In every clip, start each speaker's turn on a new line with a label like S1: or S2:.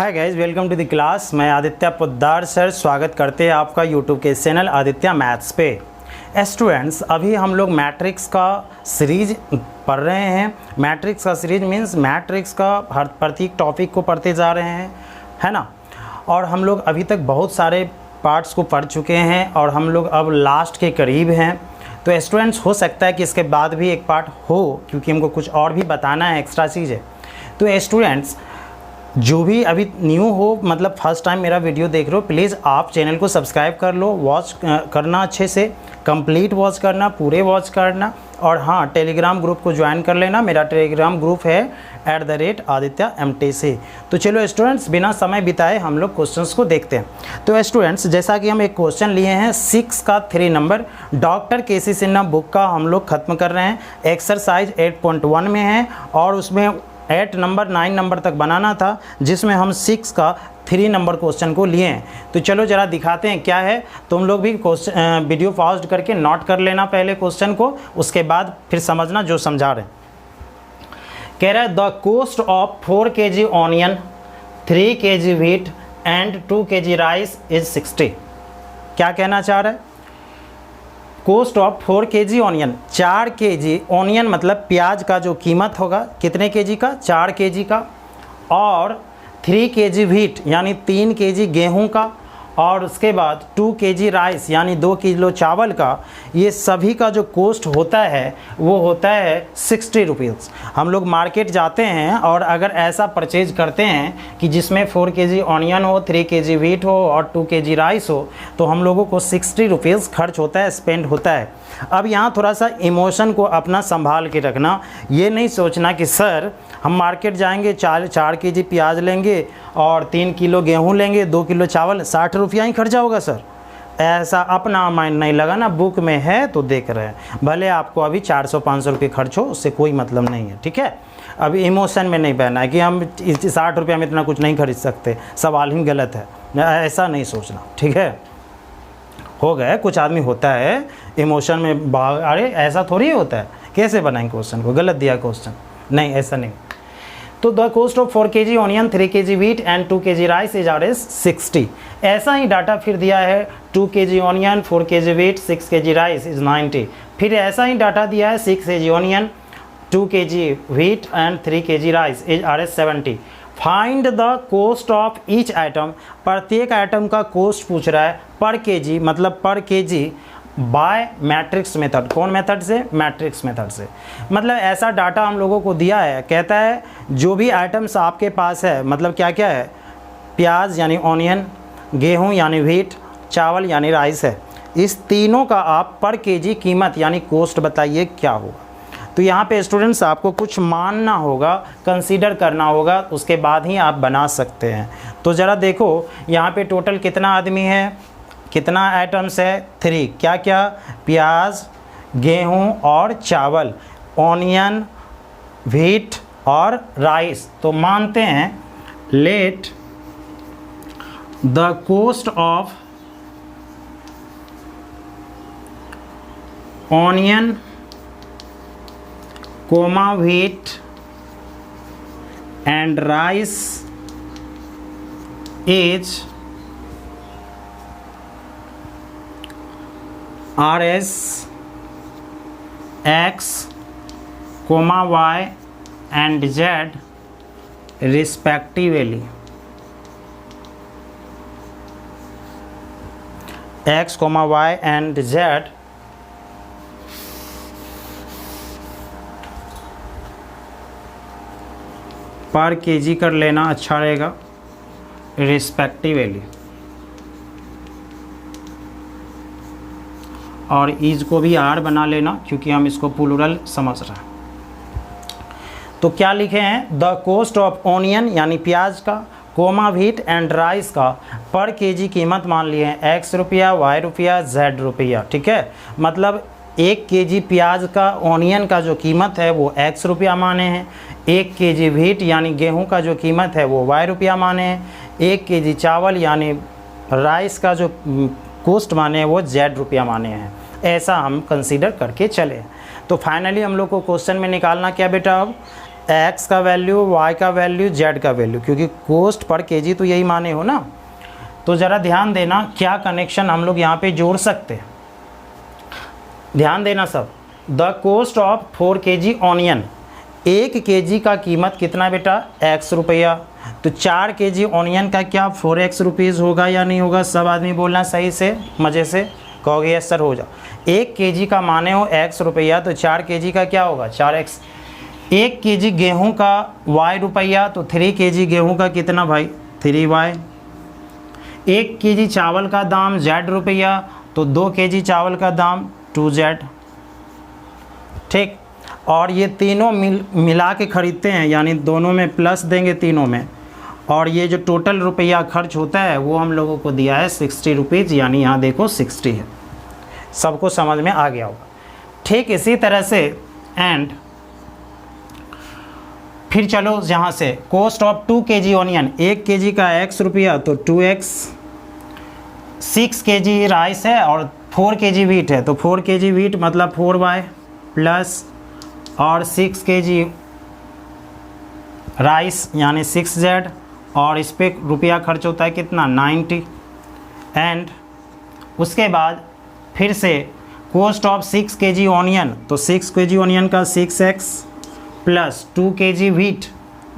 S1: Hi guys, welcome to the class. मैं Aditya Poddar sir स्वागत करते हैं आपका यूट्यूब के चैनल आदित्य मैथ्स पे। स्टूडेंट्स, अभी हम लोग मैट्रिक्स का सीरीज पढ़ रहे हैं। मैट्रिक्स का सीरीज मीन्स मैट्रिक्स का हर प्रत्येक टॉपिक को पढ़ते जा रहे हैं, है ना। और हम लोग अभी तक बहुत सारे पार्ट्स को पढ़ चुके हैं और हम लोग अब लास्ट के करीब हैं। तो स्टूडेंट्स, हो सकता है कि इसके बाद भी एक पार्ट हो, क्योंकि हमको कुछ और भी बताना है, एक्स्ट्रा चीज़ें। तो स्टूडेंट्स, जो भी अभी न्यू हो, मतलब फर्स्ट टाइम मेरा वीडियो देख रहे हो, प्लीज़ आप चैनल को सब्सक्राइब कर लो। वॉच करना अच्छे से, कंप्लीट वॉच करना, पूरे वॉच करना। और हाँ, टेलीग्राम ग्रुप को ज्वाइन कर लेना। मेरा टेलीग्राम ग्रुप है @AdityMTC। तो चलो स्टूडेंट्स, बिना समय बिताए हम लोग क्वेश्चंस को देखते हैं। तो स्टूडेंट्स, जैसा कि हम एक क्वेश्चन लिए हैं 6 का 3 नंबर, डॉक्टर केसी सिन्हा बुक का हम लोग ख़त्म कर रहे हैं। एक्सरसाइज 8.1 में है और उसमें 8 नंबर 9 नंबर तक बनाना था, जिसमें हम 6 का 3 नंबर क्वेश्चन को लिए हैं। तो चलो ज़रा दिखाते हैं क्या है। तुम लोग भी क्वेश्चन वीडियो पॉज करके नोट कर लेना पहले क्वेश्चन को, उसके बाद फिर समझना जो समझा रहे हैं। कह रहा है the cost of 4 kg onion, 3 kg wheat and 2 kg rice is 60। क्या कहना चाह रहा है? Cost of 4 kg onion, 4 kg onion मतलब प्याज का जो कीमत होगा, कितने kg का? 4 kg का। और 3 kg व्हीट यानी 3 kg गेहूं का, और उसके बाद 2 kg राइस यानी 2 किलो चावल का। ये सभी का जो कॉस्ट होता है वो होता है 60 रुपीज़। हम लोग मार्केट जाते हैं और अगर ऐसा परचेज करते हैं कि जिसमें 4 kg ऑनियन हो, 3 kg व्हीट हो और 2 kg राइस हो, तो हम लोगों को 60 रुपीज़ खर्च होता है, स्पेंड होता है। अब यहाँ थोड़ा सा इमोशन को अपना संभाल के रखना। ये नहीं सोचना कि सर हम मार्केट जाएंगे, 4 kg प्याज लेंगे और 3 किलो गेहूँ लेंगे, 2 किलो चावल, 60 रुपया ही खर्चा होगा सर। ऐसा अपना माइंड नहीं लगाना। बुक में है तो देख रहे हैं, भले आपको अभी 400-500 रुपये खर्च हो, उससे कोई मतलब नहीं है, ठीक है। अभी इमोशन में नहीं बहना है कि हम 60 रुपया में इतना कुछ नहीं खरीद सकते, सवाल ही गलत है। ऐसा नहीं सोचना, ठीक है। हो गए, कुछ आदमी होता है इमोशन में अरे ऐसा थोड़ी होता है, कैसे बनाएंगे क्वेश्चन को, गलत दिया क्वेश्चन, नहीं ऐसा नहीं। तो the cost of 4 kg onion, 3 kg wheat and 2 kg rice is R 60। ऐसा ही डाटा फिर दिया है 2 kg onion, 4 kg wheat, 6 kg rice is 90। फिर ऐसा ही डाटा दिया है 6 kg onion, 2 kg wheat and 3 kg rice is R 70। Find the cost of each item. प्रत्येक आइटम का कॉस्ट पूछ रहा है पर केजी, मतलब पर केजी बाय मैट्रिक्स मेथड। कौन मेथड से? मैट्रिक्स मेथड से। मतलब ऐसा डाटा हम लोगों को दिया है, कहता है जो भी आइटम्स आपके पास है, मतलब क्या क्या है, प्याज यानी ऑनियन, गेहूं यानी व्हीट, चावल यानी राइस है, इस तीनों का आप पर केजी कीमत यानी कॉस्ट बताइए क्या होगा। तो यहाँ पे स्टूडेंट्स आपको कुछ मानना होगा, कंसीडर करना होगा, उसके बाद ही आप बना सकते हैं। तो ज़रा देखो यहाँ पे टोटल कितना आदमी है, कितना आइटम्स है? 3। क्या क्या? प्याज, गेहूं और चावल, ऑनियन, व्हीट और राइस। तो मानते हैं let the cost of onion comma wheat and rice is Rs X, Y and Z respectively। X, Y and Z पर केजी कर लेना अच्छा रहेगा, रिस्पेक्टिवली। और ईज को भी आर बना लेना, क्योंकि हम इसको प्लूरल समझ रहे हैं। तो क्या लिखे हैं? द कॉस्ट ऑफ ऑनियन यानी प्याज का, कोमा व्हीट एंड राइस का पर केजी कीमत मान लिए हैं X रुपया, Y रुपया, Z रुपया, ठीक है। मतलब 1 kg प्याज का, ऑनियन का जो कीमत है वो X रुपया माने हैं। 1 kg व्हीट यानी गेहूं का जो कीमत है वो Y रुपया माने हैं। 1 kg चावल यानी राइस का जो कॉस्ट माने हैं वो Z रुपया माने हैं। ऐसा हम कंसीडर करके चले। तो फाइनली हम लोग को क्वेश्चन में निकालना क्या बेटा, अब एक्स का वैल्यू, वाई का वैल्यू, जेड का वैल्यू, क्योंकि कॉस्ट पर केजी तो यही माने हो ना। तो ज़रा ध्यान देना क्या कनेक्शन हम लोग यहाँ पे जोड़ सकते हैं, ध्यान देना सब। The cost of 4 kg onion, 1 kg का कीमत कितना बेटा, x रुपया। तो 4 kg ऑनियन का क्या 4x रुपीज़ होगा या नहीं होगा? सब आदमी बोलना सही से, मज़े से कहोगे यस सर हो जा। 1 kg का माने हो x रुपया, तो 4 kg का क्या होगा 4x। 1 kg गेहूं का y रुपया, तो 3 kg गेहूं का कितना भाई 3y। 1 kg चावल का दाम z रुपया, तो 2 kg चावल का दाम 2z। ठीक, और ये तीनों मिला के ख़रीदते हैं, यानी दोनों में प्लस देंगे तीनों में, और ये जो टोटल रुपया खर्च होता है वो हम लोगों को दिया है 60 रुपीज़, यानी यहाँ देखो 60 है। सबको समझ में आ गया होगा। ठीक इसी तरह से एंड फिर चलो यहाँ से cost of 2 kg onion, 1 kg का x रुपया तो 2x, 6 kg राइस है और 4 kg वीट है, तो 4 kg वीट मतलब 4y प्लस और 6 kg राइस यानी 6z, और इस पर रुपया खर्च होता है कितना 90। एंड उसके बाद फिर से कॉस्ट ऑफ 6 kg ऑनियन, तो 6 kg ऑनियन का 6x प्लस 2 kg वीट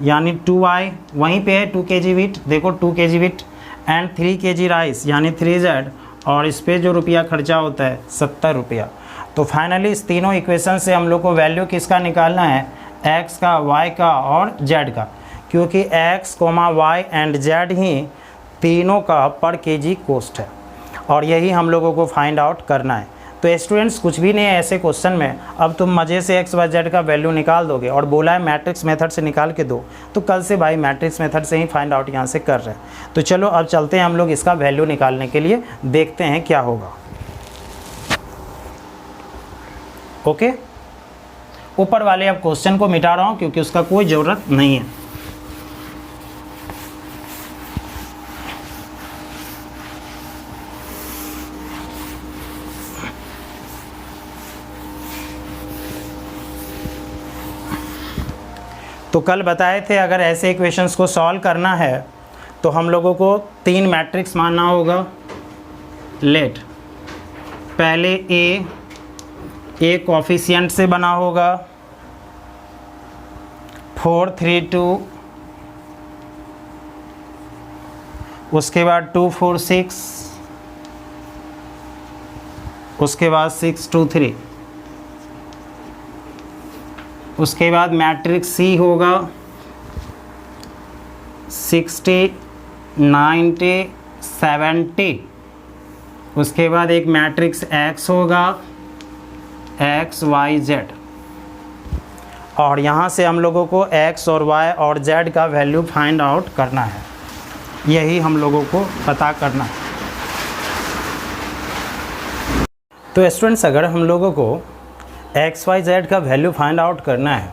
S1: यानी 2y, वहीं पे है 2 kg वीट, देखो 2 kg wheat, and 3 kg rice यानी 3z, और इस पर जो रुपया खर्चा होता है 70 रुपया। तो फाइनली इस तीनों इक्वेशन से हम लोग को वैल्यू किसका निकालना है, x का, y का और z का, क्योंकि x, y एंड z ही तीनों का पर केजी कॉस्ट है, और यही हम लोगों को फाइंड आउट करना है। तो स्टूडेंट्स कुछ भी नहीं है ऐसे क्वेश्चन में, अब तुम मज़े से x, y, z का वैल्यू निकाल दोगे, और बोला है मैट्रिक्स मेथड से निकाल के दो, तो कल से भाई मैट्रिक्स मेथड से ही फाइंड आउट यहाँ से कर रहे हैं। तो चलो अब चलते हैं हम लोग इसका वैल्यू निकालने के लिए, देखते हैं क्या होगा। ओके, ऊपर वाले अब क्वेश्चन को मिटा रहा हूँ क्योंकि उसका कोई ज़रूरत नहीं है। तो कल बताए थे अगर ऐसे इक्वेशंस को सॉल्व करना है तो हम लोगों को 3 मैट्रिक्स मानना होगा। लेट पहले ए कोफिशिएंट से बना होगा 4 3 2, उसके बाद 2 4 6, उसके बाद 6 2 3, उसके बाद मैट्रिक्स सी होगा 60 90 70, उसके बाद एक मैट्रिक्स एक्स होगा एक्स वाई जेड, और यहाँ से हम लोगों को एक्स और वाई और जेड का वैल्यू फाइंड आउट करना है, यही हम लोगों को पता करना है। तो स्टूडेंट्स अगर हम लोगों को एक्स वाई जेड का वैल्यू फाइंड आउट करना है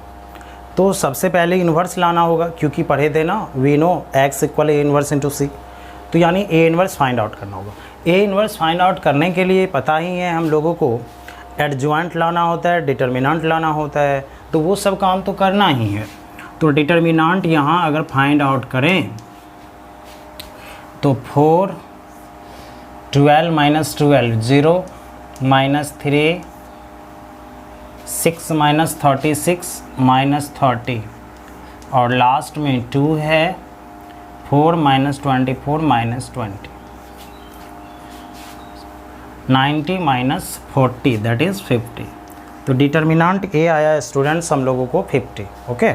S1: तो सबसे पहले इन्वर्स लाना होगा, क्योंकि पढ़े थे ना we know X equal A inverse into C, तो यानी ए इन्वर्स फाइंड आउट करना होगा। ए इन्वर्स फाइंड आउट करने के लिए पता ही है हम लोगों को एडजॉइंट लाना होता है, डिटर्मिनेंट लाना होता है, तो वो सब काम तो करना ही है। तो डिटर्मिनेंट यहाँ अगर फाइंड आउट करें तो 4 12 माइनस 12 0 माइनस 3 6 माइनस 36 माइनस 30, और लास्ट में 2 है 4 minus 24 minus 20, 90 minus 40 that is 50। तो डिटर्मिनेंट ए आया स्टूडेंट्स हम लोगों को 50। ओके,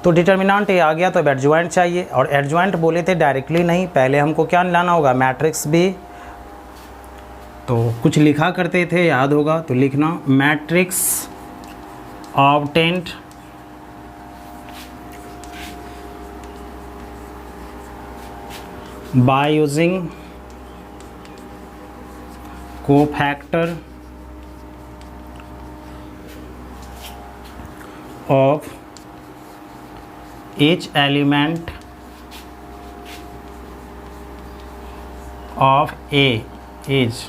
S1: तो डिटर्मिनेंट ए आ गया, तो अब एडजॉइंट चाहिए, और एडजॉइंट बोले थे डायरेक्टली नहीं, पहले हमको क्या लाना होगा मैट्रिक्स बी। तो कुछ लिखा करते थे याद होगा तो लिखना, matrix obtained by using cofactor of each element of A is,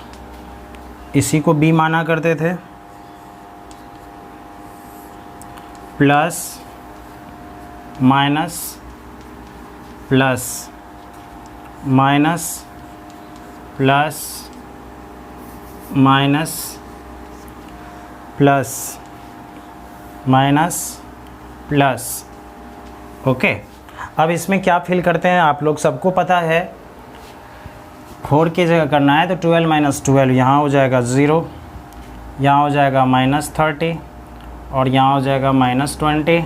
S1: इसी को B माना करते थे, plus minus plus minus plus minus plus minus plus. Okay, अब इसमें क्या फिल करते हैं आप लोग सबको पता है, 4 की जगह करना है तो 12 माइनस 12 यहाँ हो जाएगा 0, यहाँ हो जाएगा -30 और यहाँ हो जाएगा -20।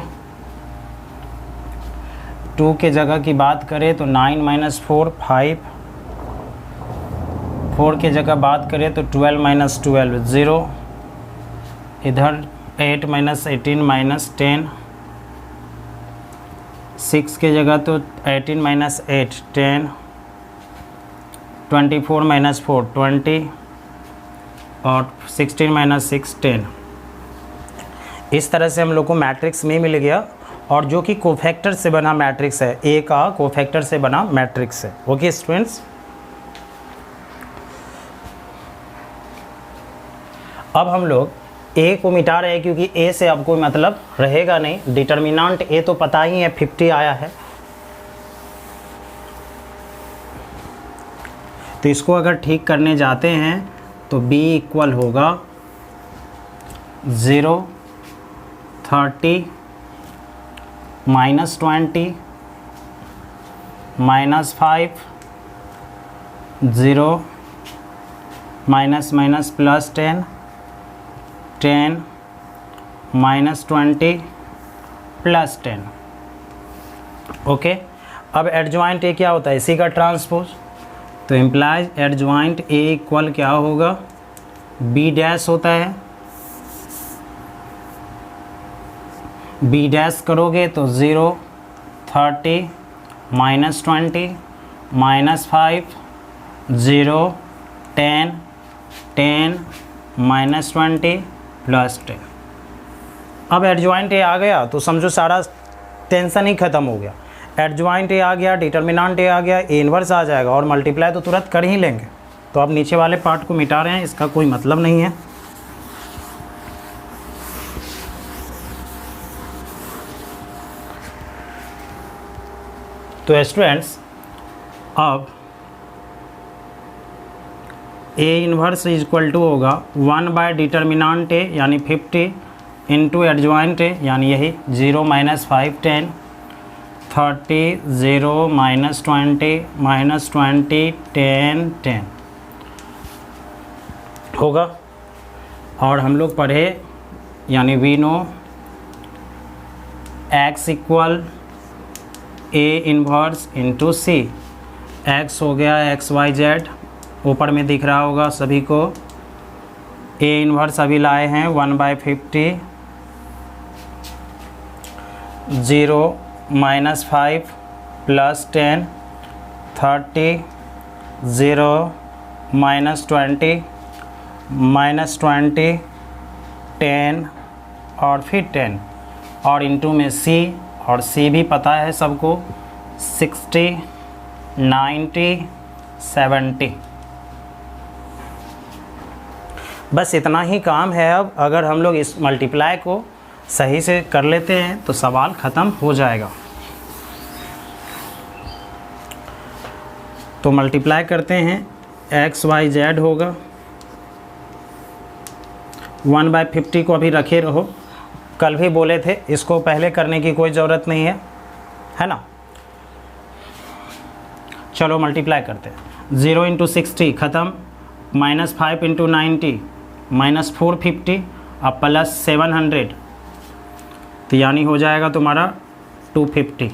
S1: 2 के जगह की बात करें तो 9 माइनस 4 5, 4 के जगह बात करें तो 12 माइनस 12 0, इधर 8 माइनस 18 माइनस 10, 6 के जगह तो 18 माइनस 8 10, 24 माइनस 4 20 और 16 माइनस 6 10। इस तरह से हम लोग को मैट्रिक्स में मिल गया, और जो कि कोफैक्टर से बना मैट्रिक्स है, ए का कोफैक्टर से बना मैट्रिक्स है। ओके स्टूडेंट्स, अब हम लोग ए को मिटा रहे हैं क्योंकि ए से अब कोई मतलब रहेगा नहीं। डिटर्मिनेंट ए तो पता ही है 50 आया है, तो इसको अगर ठीक करने जाते हैं तो b इक्वल होगा 0 30 -20 -5 0 minus minus plus 10 10 -20 plus 10। Okay, अब एडजॉइंट ए क्या होता है, इसी का ट्रांसपोज, तो इम्प्लाइज एडजॉइंट ए इक्वल क्या होगा, बी डैश होता है, बी डैश करोगे तो 0 30 -20 -5 0 10 10 -20 प्लस 10। अब एडजॉइंट ए आ गया तो समझो सारा टेंशन ही ख़त्म हो गया। एडजॉइंट ए आ गया, डिटर्मिनेंट ए आ गया, ए इन्वर्स आ जाएगा और मल्टीप्लाई तो तुरंत कर ही लेंगे। तो अब नीचे वाले पार्ट को मिटा रहे हैं, इसका कोई मतलब नहीं है। तो स्टूडेंट्स, अब A inverse is equal to होगा 1 बाय डिटर्मिनेंट ए यानी 50 इंटू एडजॉइंट ए यानी यही 0 -5 10 30 0 -20 -20 10 10 होगा। और हम लोग पढ़े यानी we know x equal A inverse into C. x हो गया XYZ, ऊपर में दिख रहा होगा सभी को। ए इन्वर्स अभी लाए हैं 1/50 0 -5 प्लस 10 30 0 -20 -20 10 और फिर 10 और इंटू में सी, और सी भी पता है सबको 60 90 70। बस इतना ही काम है। अब अगर हम लोग इस मल्टीप्लाई को सही से कर लेते हैं तो सवाल ख़त्म हो जाएगा। तो मल्टीप्लाई करते हैं, XYZ होगा 1/50 को अभी रखे रहो, कल भी बोले थे इसको पहले करने की कोई ज़रूरत नहीं है ना। चलो मल्टीप्लाई करते हैं, 0 × 60 ख़त्म, -5 × 90 -450 अब प्लस 700, तो यानी हो जाएगा तुम्हारा 250।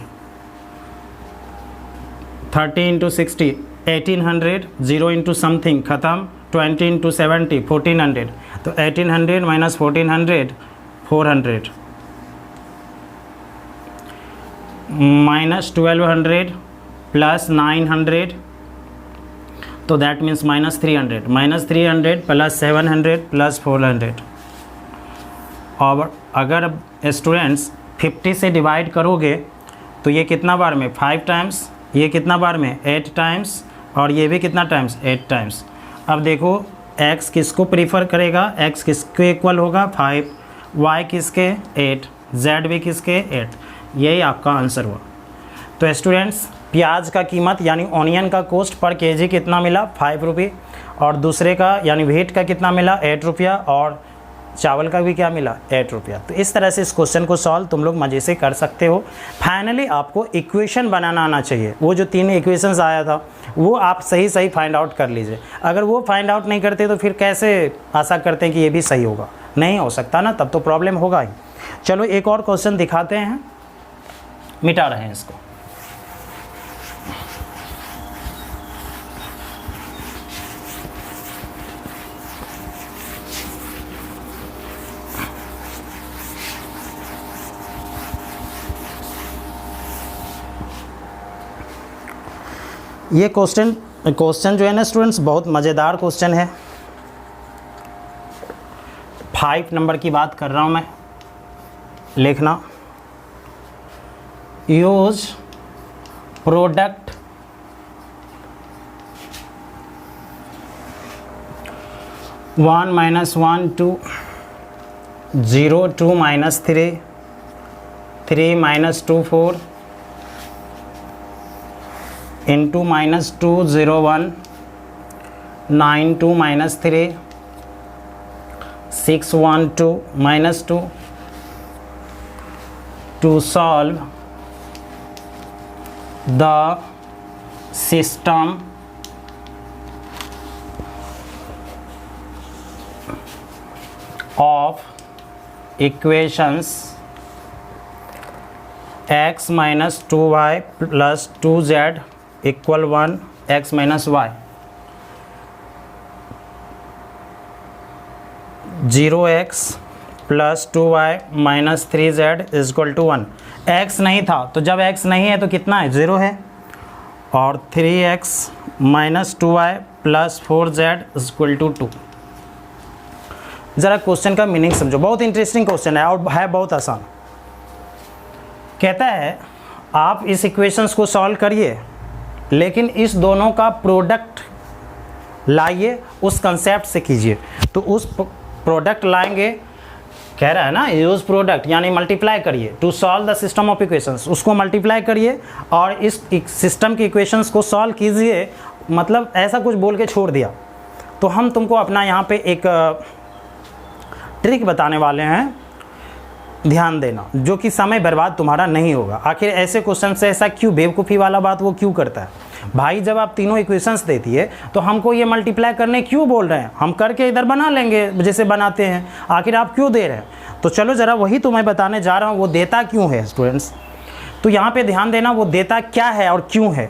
S1: 30 × 60 1800, 0 × समथिंग ख़त्म, 20 × 70 1400, तो 1800 - 1400 400 -1200 प्लस 900, तो दैट मीन्स -300 -300 प्लस 700 प्लस 400। और अगर स्टूडेंट्स 50 से डिवाइड करोगे तो ये कितना बार में 5 टाइम्स, ये कितना बार में 8 टाइम्स, और ये भी कितना टाइम्स 8 टाइम्स। अब देखो x किसको प्रीफर करेगा, x किसके इक्वल होगा 5, y किसके 8, जेड भी किसके 8, यही आपका आंसर हुआ। तो स्टूडेंट्स प्याज का कीमत यानी ऑनियन का कॉस्ट पर केजी कितना मिला 5 रुपये, और दूसरे का यानी व्हीट का कितना मिला 8 रुपया, और चावल का भी क्या मिला 8 रुपया। तो इस तरह से इस क्वेश्चन को सॉल्व तुम लोग मज़े से कर सकते हो। फाइनली आपको इक्वेशन बनाना आना चाहिए, वो जो 3 इक्वेशंस आया था वो आप सही सही फाइंड आउट कर लीजिए। अगर वो फाइंड आउट नहीं करते तो फिर कैसे आशा करते हैं कि ये भी सही होगा, नहीं हो सकता ना, तब तो प्रॉब्लम होगा ही। चलो एक और क्वेश्चन दिखाते हैं, मिटा रहे हैं इसको। ये क्वेश्चन जो है ना स्टूडेंट्स बहुत मज़ेदार क्वेश्चन है। 5 नंबर की बात कर रहा हूँ मैं, लिखना use product one minus 1 2 0 2 minus 3 3 minus 2 4 into minus 2 0 1 9 2 minus 3 6 1 2 minus 2 to solve the system of equations x minus 2y plus 2z equal 1 x minus y, 0x plus 2y minus 3z is equal to 1। x नहीं था तो जब x नहीं है तो कितना है 0 है, और 3x minus 2y plus 4z is equal to 2। ज़रा क्वेश्चन का मीनिंग समझो, बहुत इंटरेस्टिंग क्वेश्चन है और है बहुत आसान। कहता है आप इस इक्वेशंस को सॉल्व करिए लेकिन इस दोनों का प्रोडक्ट लाइए, उस कंसेप्ट से कीजिए। तो उस प्रोडक्ट लाएंगे, कह रहा है ना यूज प्रोडक्ट यानी मल्टीप्लाई करिए to solve the system of equations, उसको मल्टीप्लाई करिए और इस सिस्टम की इक्वेशंस को सॉल्व कीजिए। मतलब ऐसा कुछ बोल के छोड़ दिया। तो हम तुमको अपना यहाँ पे एक ट्रिक बताने वाले हैं, ध्यान देना, जो कि समय बर्बाद तुम्हारा नहीं होगा। आखिर ऐसे क्वेश्चन से ऐसा क्यों बेवकूफ़ी वाला बात वो क्यों करता है भाई? जब आप तीनों इक्वेशंस देती है तो हमको ये मल्टीप्लाई करने क्यों बोल रहे हैं? हम करके इधर बना लेंगे जैसे बनाते हैं, आखिर आप क्यों दे रहे हैं? तो चलो ज़रा वही तुम्हें बताने जा रहा हूँ, वो देता क्यों है स्टूडेंट्स। तो यहाँ पर ध्यान देना, वो देता क्या है और क्यों है।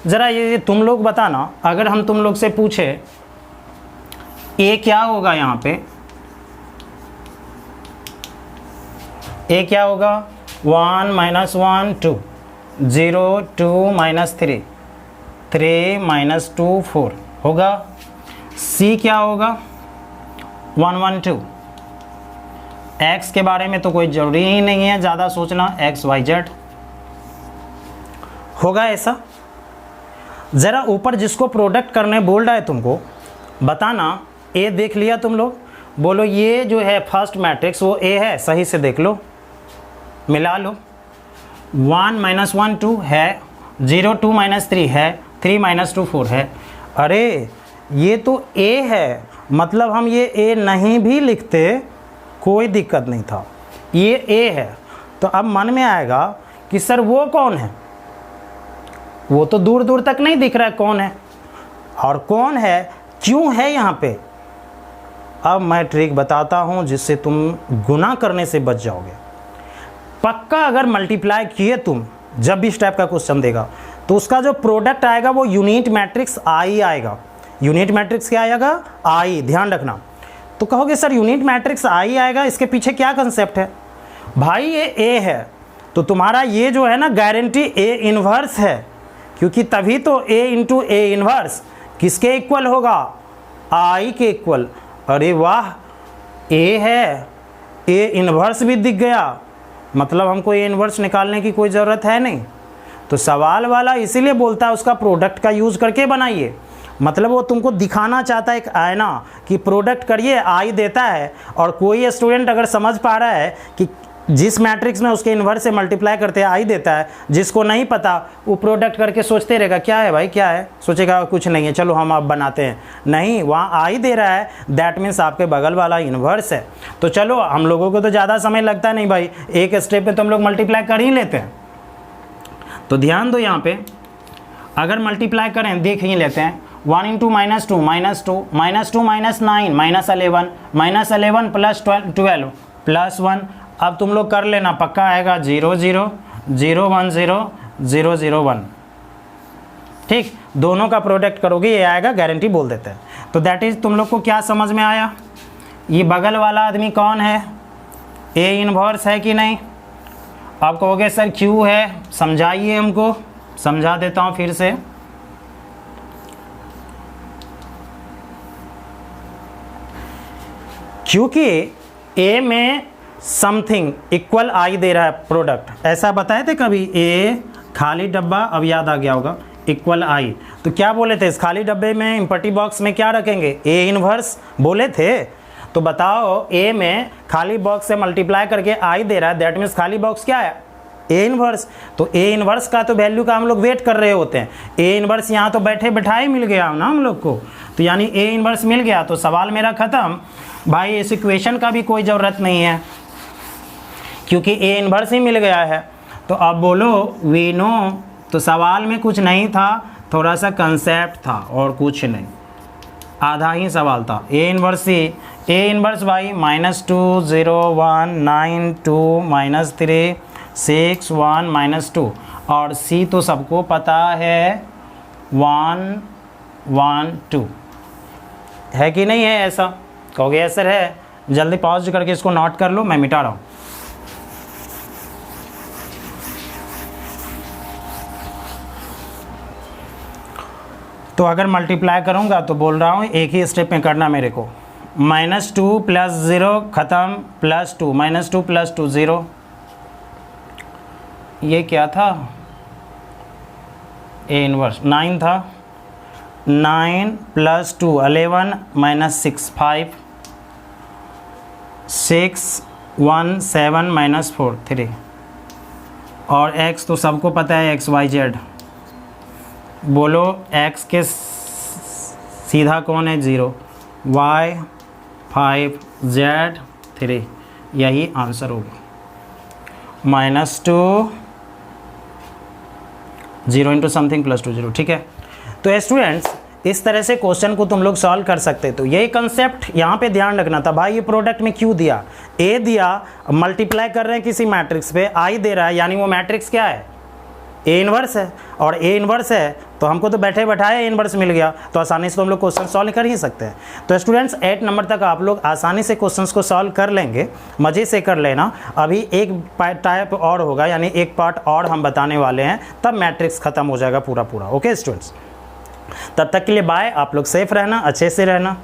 S1: ज़रा ये तुम लोग बताना, अगर हम तुम लोग से पूछे ए क्या होगा, यहाँ पे ए क्या होगा 1 माइनस 1 2 0 2 माइनस 3 3 माइनस 2 4 होगा। सी क्या होगा 1 1 2। एक्स के बारे में तो कोई ज़रूरी ही नहीं है ज़्यादा सोचना, एक्स वाई जेड होगा ऐसा। ज़रा ऊपर जिसको प्रोडक्ट करने बोल रहा है तुमको बताना, ए देख लिया तुम लोग, बोलो ये जो है फर्स्ट मैट्रिक्स वो ए है, सही से देख लो, मिला लो। 1 माइनस 1 2 है, 0 2 माइनस 3 है, 3 माइनस 2 4 है। अरे ये तो ए है, मतलब हम ये ए नहीं भी लिखते कोई दिक्कत नहीं था, ये ए है। तो अब मन में आएगा कि सर वो कौन है, वो तो दूर दूर तक नहीं दिख रहा है कौन है, और कौन है क्यों है यहाँ पे। अब मैं ट्रिक बताता हूँ जिससे तुम गुना करने से बच जाओगे। पक्का अगर मल्टीप्लाई किए तुम, जब भी इस टाइप का क्वेश्चन देगा तो उसका जो प्रोडक्ट आएगा वो यूनिट मैट्रिक्स आई आएगा। यूनिट मैट्रिक्स क्या आएगा आई, ध्यान रखना। तो कहोगे सर यूनिट मैट्रिक्स आई आएगा, इसके पीछे क्या कंसेप्ट है भाई? ये ए है तो तुम्हारा ये जो है ना गारंटी ए इन्वर्स है, क्योंकि तभी तो ए इंटू ए इन्वर्स किसके इक्वल होगा, आई के इक्वल। अरे वाह, ए है, ए इन्वर्स भी दिख गया, मतलब हमको ए इन्वर्स निकालने की कोई ज़रूरत है नहीं। तो सवाल वाला इसीलिए बोलता है उसका प्रोडक्ट का यूज़ करके बनाइए, मतलब वो तुमको दिखाना चाहता है एक आईना कि प्रोडक्ट करिए आई देता है। और कोई स्टूडेंट अगर समझ पा रहा है कि जिस मैट्रिक्स में उसके इन्वर्स से मल्टीप्लाई करते हैं आई देता है, जिसको नहीं पता वो प्रोडक्ट करके सोचते रहेगा क्या है भाई क्या है, सोचेगा कुछ नहीं है चलो हम अब बनाते हैं, नहीं वहाँ आई दे रहा है, दैट मीन्स आपके बगल वाला इन्वर्स है। तो चलो हम लोगों को तो ज़्यादा समय लगता नहीं भाई, एक स्टेप में तो हम लोग मल्टीप्लाई कर ही लेते हैं। तो ध्यान दो यहाँ पे, अगर मल्टीप्लाई करें देख ही लेते हैं, 1 इंटू -2 -2 -2 -9 -11 प्लस 12 प्लस 1। अब तुम लोग कर लेना, पक्का आएगा 0 0 0 1 0 0 0 1। ठीक, दोनों का प्रोडक्ट करोगे ये आएगा, गारंटी बोल देते हैं। तो दैट इज तुम लोग को क्या समझ में आया, ये बगल वाला आदमी कौन है, ए इनवर्स है कि नहीं। आप कहोगे सर क्यों है, समझाइए हमको, समझा देता हूँ फिर से। क्योंकि ए में समथिंग इक्वल आई दे रहा है प्रोडक्ट, ऐसा बताए थे कभी, ए खाली डब्बा, अब याद आ गया होगा, इक्वल आई। तो क्या बोले थे, इस खाली डब्बे में इम्पटी बॉक्स में क्या रखेंगे, ए इनवर्स बोले थे। तो बताओ ए में खाली बॉक्स से मल्टीप्लाई करके आई दे रहा है, दैट मीन्स खाली बॉक्स क्या है, ए इनवर्स। तो ए इनवर्स का तो वैल्यू का हम लोग वेट कर रहे होते हैं, ए इनवर्स यहाँ तो बैठे बैठाए मिल गया ना हम लोग को, तो यानी ए इनवर्स मिल गया, तो सवाल मेरा ख़त्म भाई, इस इक्वेशन का भी कोई ज़रूरत नहीं है क्योंकि ए इनवर्स ही मिल गया है। तो अब बोलो वी नो, तो सवाल में कुछ नहीं था, थोड़ा सा कंसेप्ट था और कुछ नहीं, आधा ही सवाल था। A inverse he, A inverse भाई -2 0 1 9 2 -3 6 1 -2, और सी तो सबको पता है 1 1 2 है कि नहीं है, ऐसा कहोगे यस सर है, जल्दी पॉज करके इसको नोट कर लो, मैं मिटा रहा हूँ। तो अगर मल्टीप्लाई करूँगा तो बोल रहा हूँ एक ही स्टेप में करना मेरे को, -2 + 0 ख़त्म, +2 -2 + 2 0, ये क्या था, ए इनवर्स 9 था, 9 + 2 11 -6 5 6 1 7 -4 3, और x तो सबको पता है x y z, बोलो x के सीधा कौन है 0, y 5 z 3, यही आंसर होगा। -2 0 इंटू समथिंग +2 0, ठीक है। तो स्टूडेंट्स इस तरह से क्वेश्चन को तुम लोग सॉल्व कर सकते। तो यही कंसेप्ट यहाँ पे ध्यान रखना था भाई, ये प्रोडक्ट में क्यों दिया, ए दिया, मल्टीप्लाई कर रहे हैं किसी मैट्रिक्स पे, आई दे रहा है, यानी वो मैट्रिक्स क्या है, ए इनवर्स है, और ए इनवर्स है तो हमको तो बैठे बैठाए ए इनवर्स मिल गया, तो आसानी से तो हम लोग क्वेश्चन सॉल्व कर ही सकते हैं। तो स्टूडेंट्स 8 नंबर तक आप लोग आसानी से क्वेश्चंस को सॉल्व कर लेंगे, मज़े से कर लेना। अभी एक टाइप और होगा, यानी एक पार्ट और हम बताने वाले हैं, तब मैट्रिक्स ख़त्म हो जाएगा पूरा पूरा। ओके स्टूडेंट्स, तब तक के लिए बाय, आप लोग सेफ रहना, अच्छे से रहना।